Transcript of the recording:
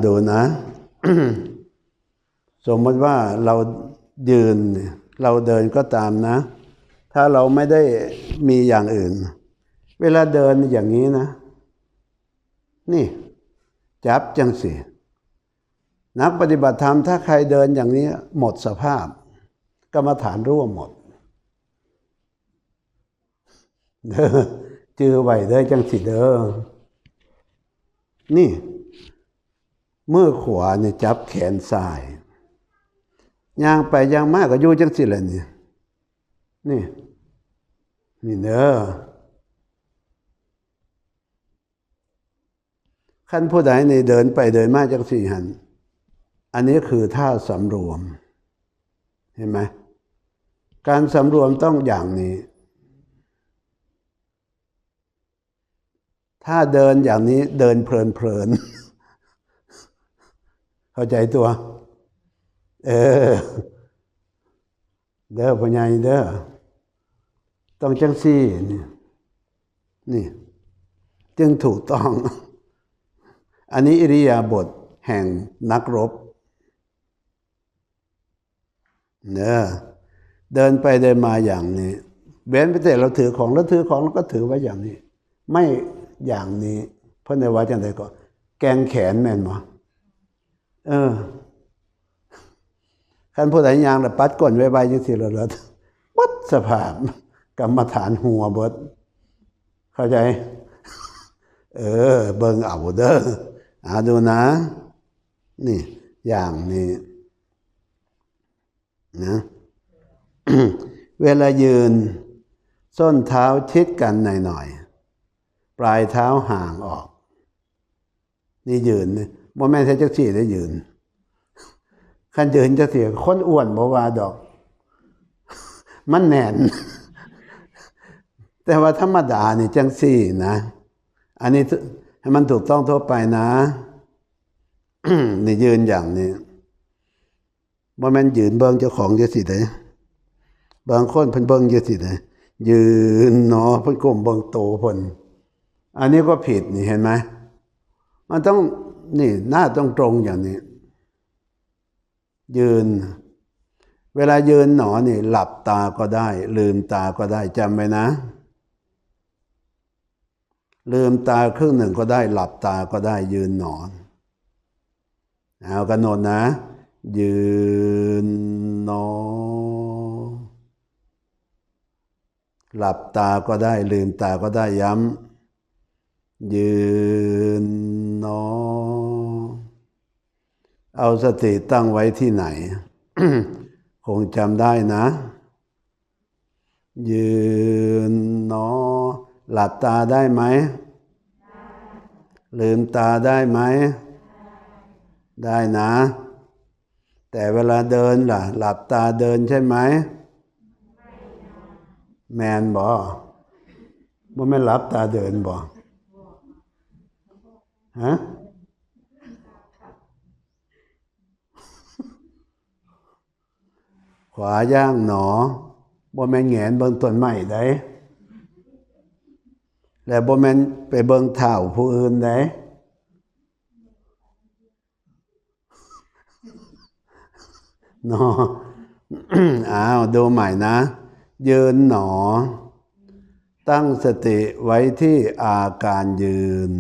ดูนะ สมมติว่าเรายืนเราเดินก็ตามนะถ้าเราไม่ได้มีอย่างอื่นเวลาเดินอย่างนี้นะนี่จับจังสินักปฏิบัติธรรมถ้าใครเดินอย่างนี้หมดสภาพกรรมฐานร่วมหมดเด้อจือไหวเด้อจังสิเด้อนี่มือขวาเนี่ยจับแขนซ้ายย่างไปย่างมากก็อยู่จังสิเลยนี่นี่เด้อขั้นผู้ใดในเดินไปเดินมาจังสิหันอันนี้คือท่าสำรวมเห็นไหมการสำรวมต้องอย่างนี้ถ้าเดินอย่างนี้เดินเพลินเข้าใจตัวเด้อพ่อใหญ่เด้อต้องจังซี่นี่จึงถูกต้องอันนี้อิริยาบถแห่งนักรบเดินไปเดินมาอย่างนี้เว้นไปแต่เราถือของแล้วก็ถือไว้อย่างนี้ไม่อย่างนี้เพราะในวัดจังไดก็แกงแขนแม่นบ่คันผู้ใดยางแล้วปัดก้นไว้จังซี่แล้วปัดสภาพกรรมฐานหัวเบิดเข้าใจเบิ่งเอาเด้อดูนะนี่อย่างนี้นะ เวลายืนส้นเท้าชิดกันหน่อยปลายเท้าห่างออกนี่ยืนนี่บ่แม่นจักซี่ได้ยืนคันยืนจะเสียคนอ้วนบ่ว่าดอกมันแน่นแต่ว่าธรรมดานี่จังซี่นะอันนี้ให้มันถูกต้องทั่วไปนะ นี่ยืนอย่างนี้บ่แม่นยืนเบิ่งเจ้าของจังซี่เด้บางคนเพิ่นเบิ่งจังซี่เด้ยืนเนาะเพิ่นก้มเบิ่งโตเพิ่นอันนี้ก็ผิดนี่เห็นไหมมันต้องนี่หน้าต้องตรงอย่างนี้ยืนเวลายืนหนอนี่หลับตาก็ได้ลืมตาก็ได้จำไว้นะลืมตาครึ่งหนึ่งก็ได้หลับตาก็ได้ยืนหนอนเอากำหนดนะยืนหนอหลับตาก็ได้ลืมตาก็ได้ย้ำยืนหนอเอาสติตั้งไว้ที่ไหน คงจำได้นะยืนหนอหลับตาได้ไหมลืมตาได้ไหมได้นะแต่เวลาเดินล่ะหลับตาเดินใช่ไหมแมนบ่ไม่หลับตาเดินบ่ฮะขวาย่างหนอบ่แม่นแหงนเบิ่งต้นไม้ได้และบ่แม่นไปเบิ่งเท้าผู้อื่นได้เนาะ ดูใหม่นะยืนหนอตั้งสติไว้ที่อาการยืน